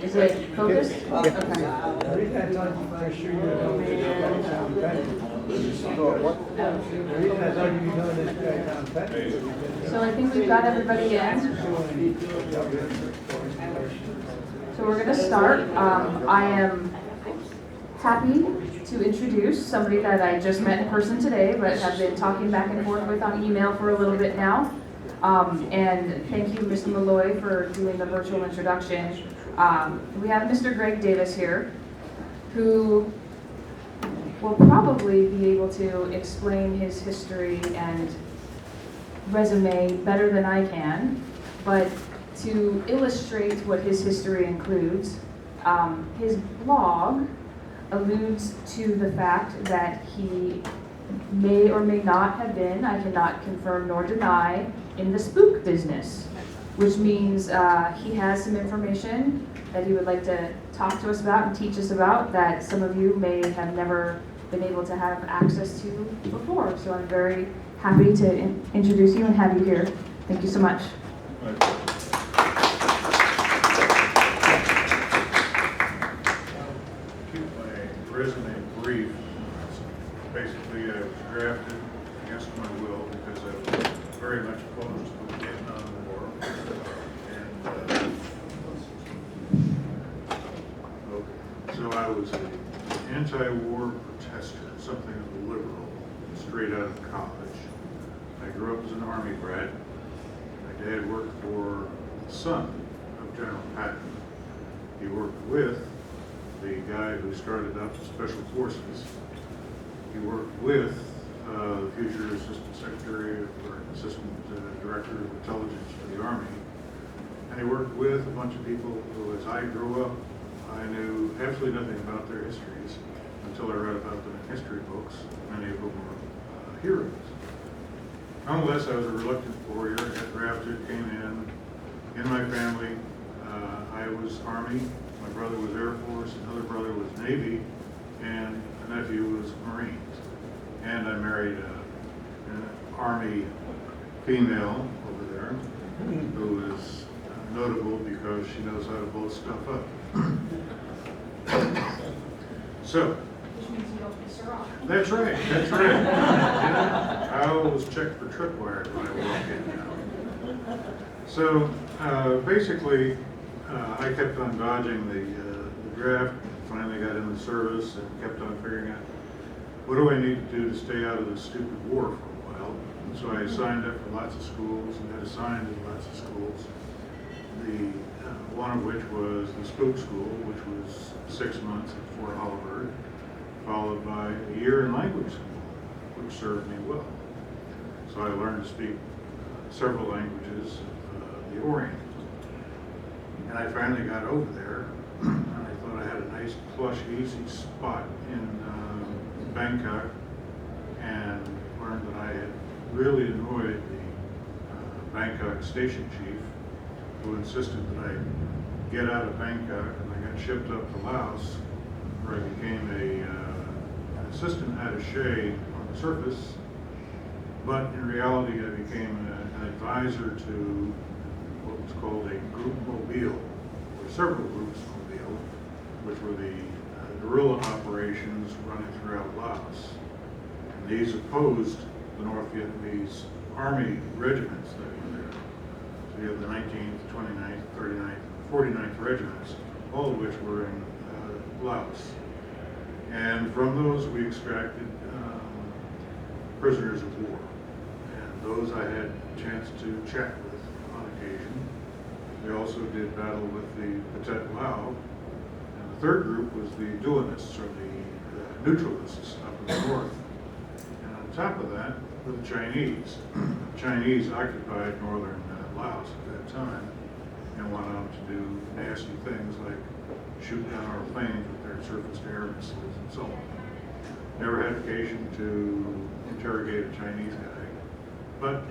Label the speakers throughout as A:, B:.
A: Is it focused? Okay. So I think we've got everybody in. So we're going to start. I am happy to introduce somebody that I just met in person today, but have been talking back and forth with on email for a little bit now. And thank you, Mr. Malloy, for doing the virtual introduction. We have Mr. Greg Davis here, who will probably be able to explain his history and resume better than I can, but to illustrate what his history includes, his blog alludes to the fact that he may or may not have been, I cannot confirm nor deny, in the spook business, which means he has some information that he would like to talk to us about and teach us about that some of you may have never been able to have access to before. So I'm very happy to introduce you and have you here. Thank you so much.
B: Keep my resume brief. Basically, I was drafted against my will because I was very much opposed to the Vietnam War. So I was an anti-war protester, something of a liberal, straight out of college. I grew up as an Army brat. My dad worked for the son of General Patton. He worked with the guy who started up Special Forces. He worked with the future Assistant Secretary or Assistant Director of Intelligence for the Army. And he worked with a bunch of people who, as I grew up, I knew absolutely nothing about their histories until I read about them in history books, many of them were heroes. Nonetheless, I was a reluctant warrior, got drafted, came in my family. I was Army, my brother was Air Force, another brother was Navy, and a nephew was Marines. And I married an Army female over there who is notable because she knows how to blow stuff up. So,
A: Which means you don't piss her off.
B: that's right. Yeah. I always check for tripwire when I walk in now. So, basically, I kept on dodging the draft, finally got in the service, and kept on figuring out, what do I need to do to stay out of this stupid war for a while? And so I signed up for lots of schools and got assigned to lots of schools. One of which was the Spook School, which was 6 months at Fort Holabird, followed by a year in language school, which served me well. So I learned to speak several languages of the Orient. And I finally got over there, and I thought I had a nice, plush, easy spot in Bangkok, and learned that I had really annoyed the Bangkok station chief, who insisted that I get out of Bangkok, and I got shipped up to Laos, where I became an assistant attaché on the surface, but in reality I became an advisor to what was called a group mobile, or several groups mobile, which were the guerrilla operations running throughout Laos. And these opposed the North Vietnamese Army regiments that were there. So you have the 19th, 29th, 39th, 49th regiments, all of which were in Laos. And from those we extracted prisoners of war. And those I had a chance to chat with on occasion. We also did battle with the Pathet Lao. And the third group was the dualists, or the neutralists up in the north. And on top of that were the Chinese. The Chinese occupied northern Laos at that time and went on to do nasty things like shoot down our planes with their surface-to-air missiles and so on. Never had occasion to interrogate a Chinese guy, but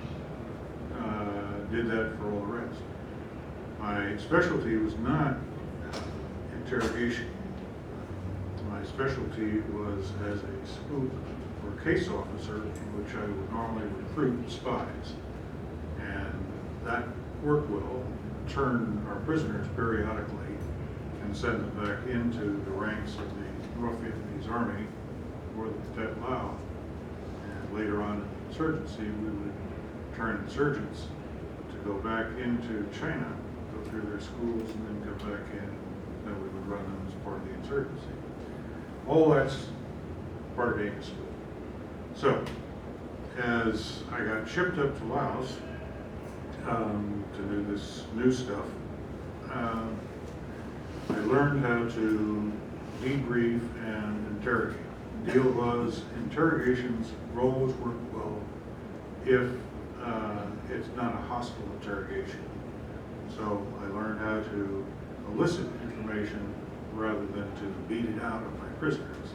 B: did that for all the rest. My specialty was not interrogation. My specialty was as a spook or case officer, in which I would normally recruit spies. And that worked well return our prisoners periodically and send them back into the ranks of the North Vietnamese Army or the Tet Lao. And later on in the insurgency, we would turn insurgents to go back into China, go through their schools, and then come back in. Then we would run them as part of the insurgency. All that's part of AIM School. So, as I got shipped up to Laos to do this new stuff, I learned how to debrief and interrogate. The deal was interrogations will always work well if it's not a hostile interrogation. So I learned how to elicit information rather than to beat it out of my prisoners.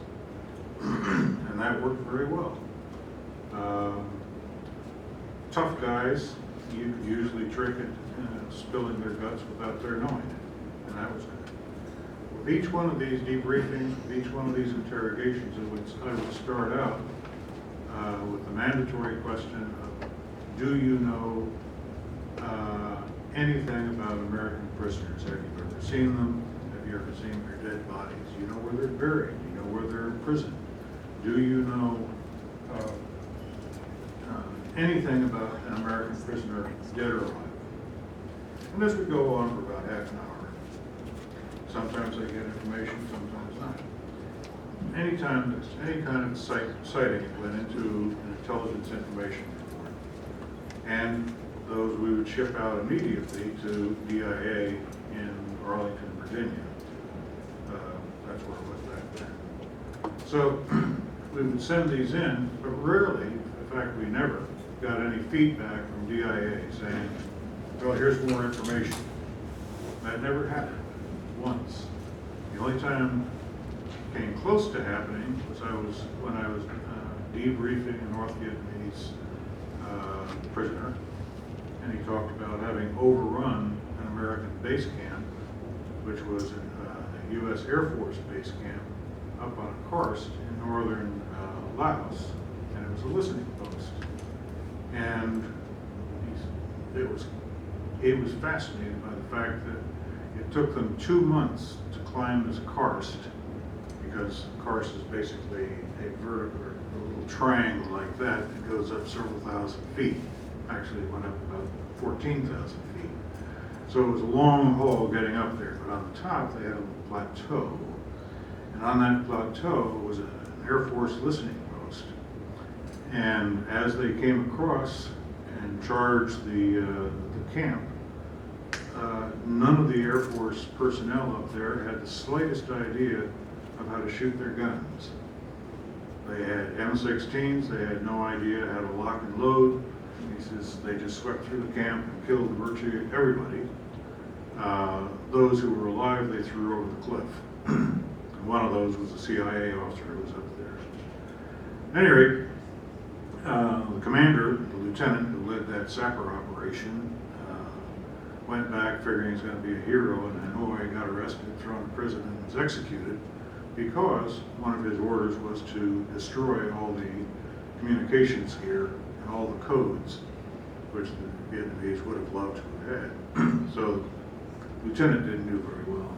B: And that worked very well. Tough guys, you could usually trick it, spilling their guts without their knowing it, and that was good. With each one of these debriefings, with each one of these interrogations, I would start out with the mandatory question of, do you know anything about American prisoners? Have you ever seen them? Have you ever seen their dead bodies? Do you know where they're buried? Do you know where they're in prison? Do you know anything about an American prisoner, dead or alive? And this would go on for about half an hour. Sometimes I get information, sometimes not. Anytime there's any kind of sighting, it went into an intelligence information report. And those we would ship out immediately to DIA in Arlington, Virginia. That's where I was back then. So we would send these in, but rarely, in fact we never, got any feedback from DIA saying, well, here's more information. That never happened once. The only time it came close to happening was when I was debriefing a North Vietnamese prisoner, and he talked about having overrun an American base camp, which was a U.S. Air Force base camp up on a karst in northern Laos, and it was a listening post. And he was fascinated by the fact that it took them 2 months to climb this karst, because karst is basically a vertical, or a little triangle like that that goes up several thousand feet. Actually, it went up about 14,000 feet. So it was a long haul getting up there, but on the top they had a little plateau. And on that plateau was an Air Force listening post. And as they came across and charged the camp, none of the Air Force personnel up there had the slightest idea of how to shoot their guns. They had M16s, they had no idea how to lock and load. He says they just swept through the camp and killed virtually everybody. Those who were alive, they threw over the cliff. And one of those was a CIA officer who was up there. At any rate, the commander, the lieutenant who led that sapper operation, went back figuring he's going to be a hero in Hanoi, got arrested, thrown in prison, and was executed because one of his orders was to destroy all the communications gear and all the codes, which the Vietnamese would have loved to have had. So the lieutenant didn't do very well.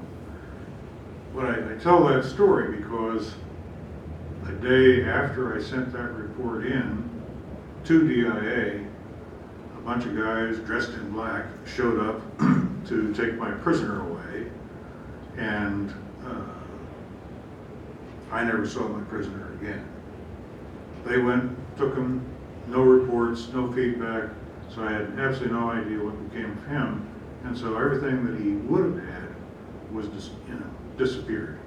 B: But I tell that story because a day after I sent that report in to DIA, a bunch of guys dressed in black showed up to take my prisoner away, and I never saw my prisoner again. They went, took him, no reports, no feedback, so I had absolutely no idea what became of him, and so everything that he would have had was just, disappeared.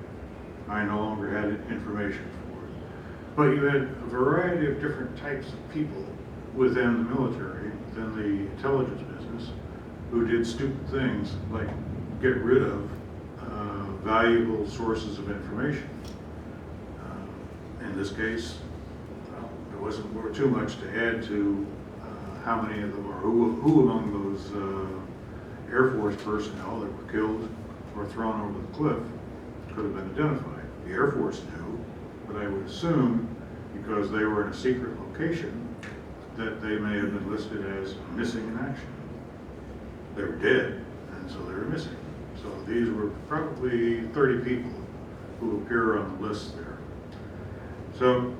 B: I no longer had information for it. But you had a variety of different types of people within the military, within the intelligence business, who did stupid things like get rid of valuable sources of information. In this case, there wasn't too much to add to how many of them, or who among those Air Force personnel that were killed or thrown over the cliff could have been identified. The Air Force knew, but I would assume, because they were in a secret location, that they may have been listed as missing in action. They were dead, and and so they were missing. So these were probably 30 people who appear on the list there. So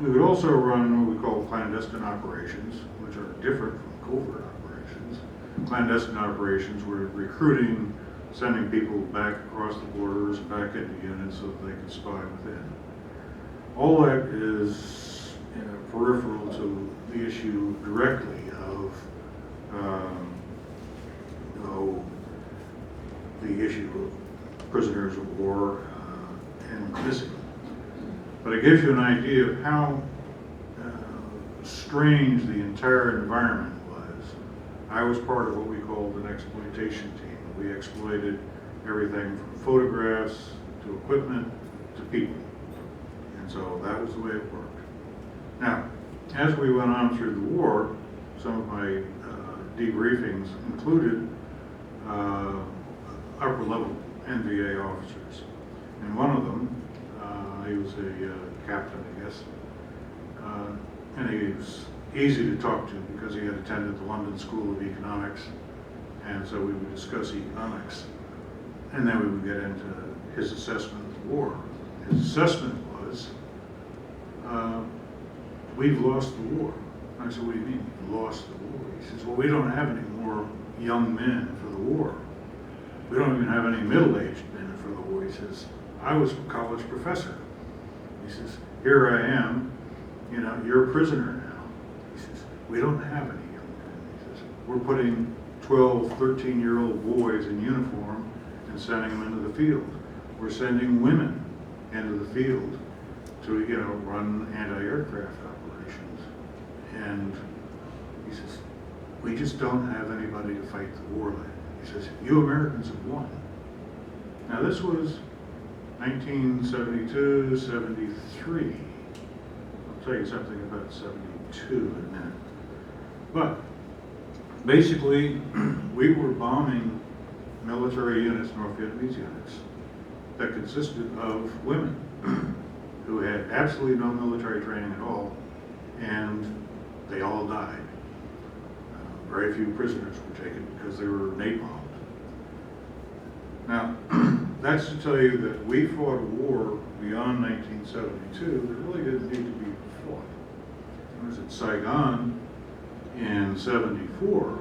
B: we would also run what we call clandestine operations, which are different from covert operations. Clandestine operations were recruiting, sending people back across the borders, back into units so that they could spy within. All that is peripheral to the issue directly of the issue of prisoners of war and missing. But it gives you an idea of how strange the entire environment was. I was part of what we called an exploitation team. We exploited everything from photographs to equipment to people. And so that was the way it worked. Now, as we went on through the war, some of my debriefings included upper level NVA officers. And one of them, he was a captain, I guess, and he was easy to talk to because he had attended the London School of Economics, and so we would discuss economics, and then we would get into his assessment of the war. His assessment was, we've lost the war. I said, what do you mean, you've lost the war? He says, well, we don't have any more young men for the war. We don't even have any middle-aged men for the war. He says, I was a college professor. He says, here I am, you're a prisoner now. He says, we don't have any young men. He says, we're putting 12, 13-year-old boys in uniform and sending them into the field. We're sending women into the field to, run anti-aircraft operations. And he says, we just don't have anybody to fight the war like. He says, you Americans have won. Now this was 1972, 73. I'll tell you something about 72 in a minute. But basically, we were bombing military units, North Vietnamese units, that consisted of women who had absolutely no military training at all, and they all died. Very few prisoners were taken because they were napalmed. Now, that's to tell you that we fought a war beyond 1972 that really didn't need to be fought. I was at Saigon in 74,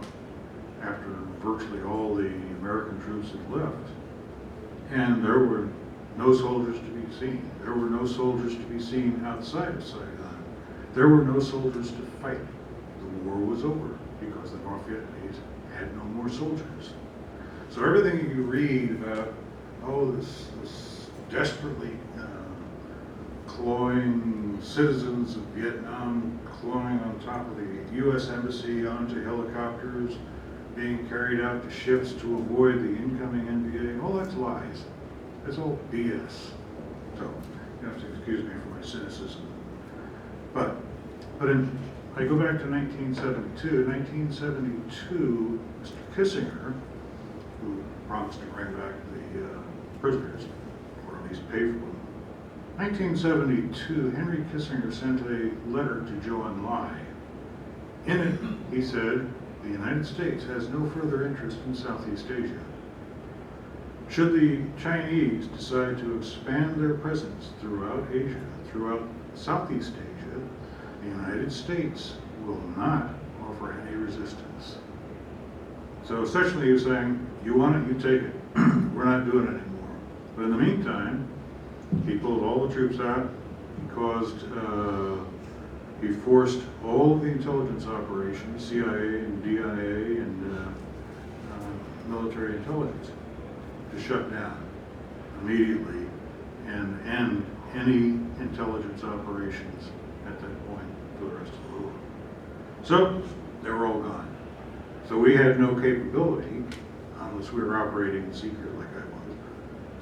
B: after virtually all the American troops had left, and there were no soldiers to be seen. There were no soldiers to be seen outside of Saigon. There were no soldiers to fight. The war was over because the North Vietnamese had no more soldiers. So everything you read about, this desperately clawing citizens of Vietnam, clawing on top of the U.S. Embassy onto helicopters, being carried out to ships to avoid the incoming NVA, all that's lies. That's all BS. So you have to excuse me for my cynicism. But I go back to 1972. 1972, Mr. Kissinger, who promised to bring back the prisoners, or at least pay for them. 1972, Henry Kissinger sent a letter to Zhou Enlai. In it, he said, the United States has no further interest in Southeast Asia. Should the Chinese decide to expand their presence throughout Asia, throughout Southeast Asia, the United States will not offer any resistance. So essentially he was saying, you want it, you take it. We're not doing it anymore. But in the meantime, he pulled all the troops out. He forced all of the intelligence operations, CIA and DIA and military intelligence, to shut down immediately and end any intelligence operations at that point for the rest of the war. So they were all gone. So we had no capability, unless we were operating in secret like I was,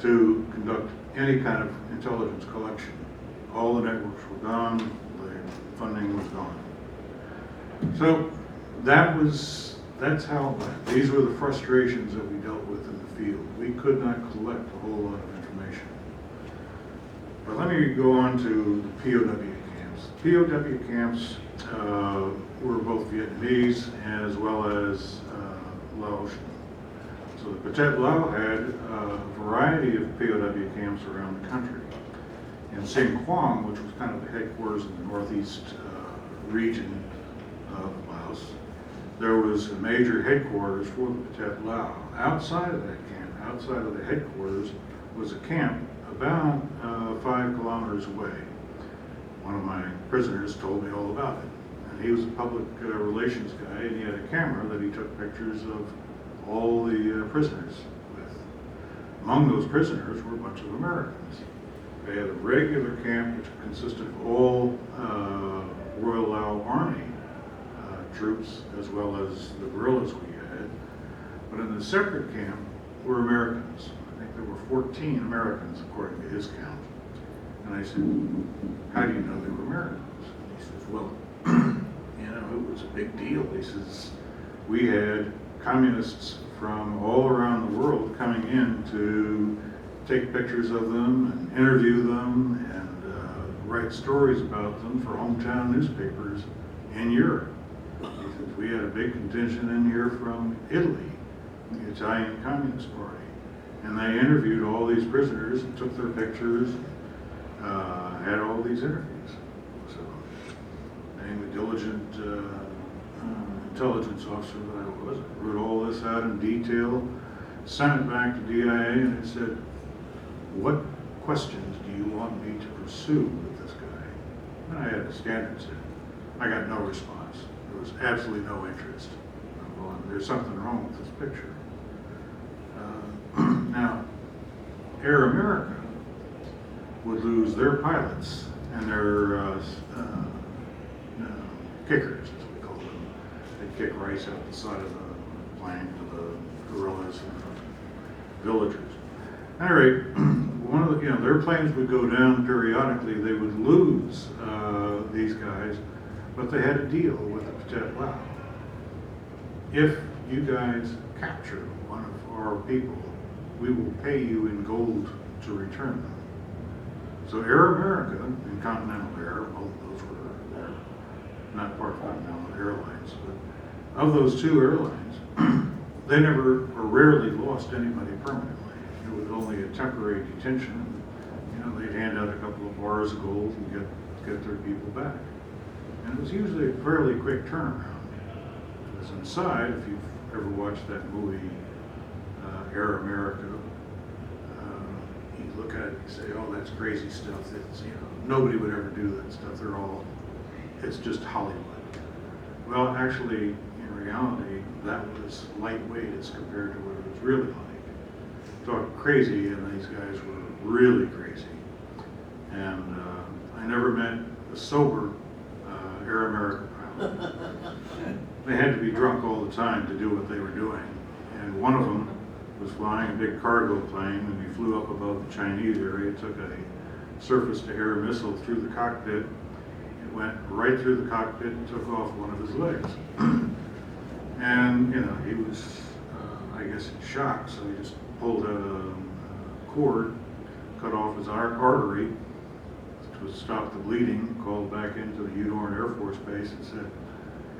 B: to conduct any kind of intelligence collection. All the networks were gone, the funding was gone. So that's how it went. These were the frustrations that we dealt with in the field. We could not collect a whole lot of information. But let me go on to the POW camps. POW camps were both Vietnamese as well as Laotian. So the Pathet Lao had a variety of POW camps around the country. In Sing Kuang, which was kind of the headquarters in the northeast region of Laos, there was a major headquarters for the Pathet Lao. Outside of that camp, outside of the headquarters, was a camp about 5 kilometers away. One of my prisoners told me all about it. And he was a public relations guy, and he had a camera that he took pictures of all the prisoners with. Among those prisoners were a bunch of Americans. They had a regular camp which consisted of all Royal Lao Army troops as well as the guerrillas we had. But in the separate camp were Americans. I think there were 14 Americans according to his count. And I said, how do you know they were Americans? And he says, well, it was a big deal. He says, we had communists from all around the world coming in to take pictures of them and interview them and write stories about them for hometown newspapers in Europe. He says, we had a big contingent in here from Italy, the Italian Communist Party. And they interviewed all these prisoners and took their pictures, had all these interviews. So, being the diligent intelligence officer that I was, I wrote all this out in detail, sent it back to DIA, and it said, what questions do you want me to pursue with this guy? And I had a standard set. I got no response. There was absolutely no interest. Well, there's something wrong with this picture. Now, Air America would lose their pilots and their kickers, as we call them. They'd kick rice out the side of the plane to the guerrillas and villagers. At any rate, one of the, their planes would go down periodically. They would lose these guys, but they had a deal with the Pathet Lao. If you guys capture one of our people, we will pay you in gold to return them. So Air America and Continental Air, both of those were not part of Continental Airlines, but of those two airlines, they never or rarely lost anybody permanently. It was only a temporary detention. They'd hand out a couple of bars of gold and get their people back. And it was usually a fairly quick turnaround. As an aside, if you've ever watched that movie, Air America, you look at it and say, oh, that's crazy stuff. It's, nobody would ever do that stuff. It's just Hollywood. Well, actually, in reality, that was lightweight as compared to what it was really like. Talk crazy, and these guys were really crazy. And I never met a sober Air America pilot. They had to be drunk all the time to do what they were doing. And one of them was flying a big cargo plane, and he flew up above the Chinese area, took a surface-to-air missile through the cockpit. It went right through the cockpit and took off one of his legs. And, he was, I guess, in shock, so he just pulled out a cord, cut off his artery to stop the bleeding, called back into the Udorn Air Force Base and said,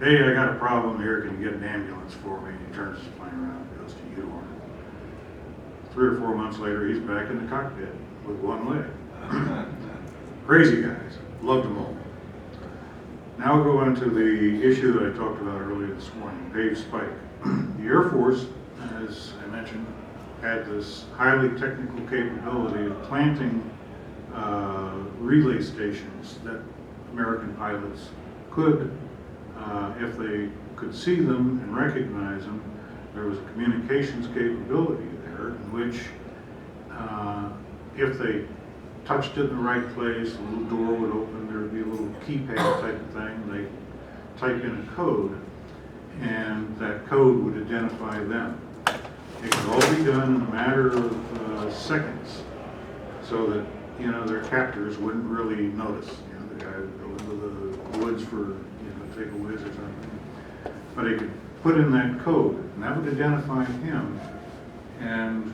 B: hey, I got a problem here, can you get an ambulance for me? And he turns his plane around and goes to Udorn. 3 or 4 months later, he's back in the cockpit with one leg. Crazy guys, loved them all. Now we'll go into the issue that I talked about earlier this morning, paved spike. The Air Force, as I mentioned, had this highly technical capability of planting relay stations that American pilots could, if they could see them and recognize them, there was a communications capability there in which if they touched it in the right place, a little door would open, there would be a little keypad type of thing, they type in a code, and that code would identify them. It could all be done in a matter of seconds, so that their captors wouldn't really notice. The guy would go into the woods for take a whiz or something, but he could put in that code, and that would identify him, and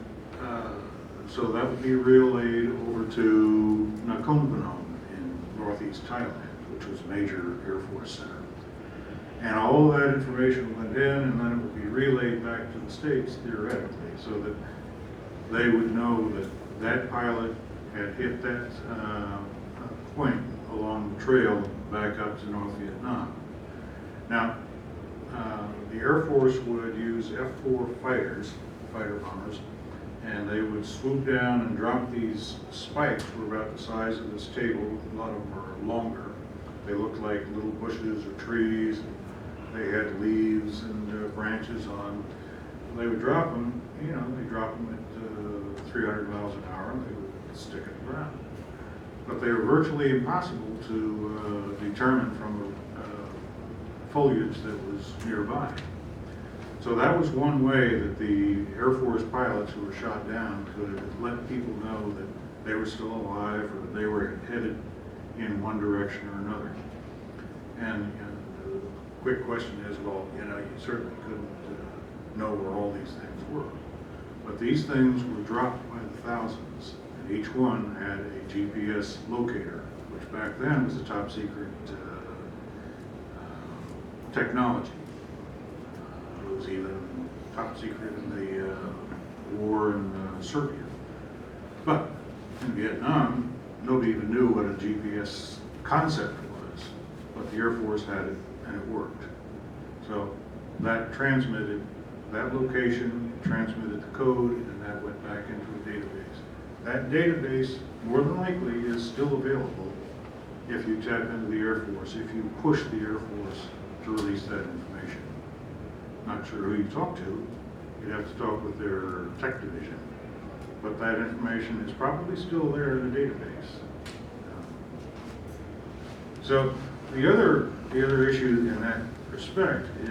B: so that would be relayed over to Nakhon Phanom in northeast Thailand, which was a major Air Force center. And all of that information went in, and then it would be relayed back to the states theoretically, so that they would know that that pilot had hit that point along the trail back up to North Vietnam. Now, the Air Force would use F-4 fighters, fighter bombers, and they would swoop down and drop these spikes, were about the size of this table. A lot of them were longer. They looked like little bushes or trees. They had leaves and branches on. They would drop them, you know, they drop them at 300 miles an hour, and they would stick in the ground. But they were virtually impossible to determine from foliage that was nearby. So that was one way that the Air Force pilots who were shot down could let people know that they were still alive or that they were headed in one direction or another. And the quick question is, well, you know, you certainly couldn't know where all these things were. But these things were dropped by the thousands, and each one had a GPS locator, which back then was a top secret technology. It was even top secret in the war in Serbia. But in Vietnam, nobody even knew what a GPS concept was, but the Air Force had it, and it worked. So that transmitted, that location transmitted the code, and that went back into a database. That database, more than likely, is still available if you tap into the Air Force, if you push the Air Force to release that information. Not sure who you talk to. You'd have to talk with their tech division. But that information is probably still there in the database. So the other issue in that respect is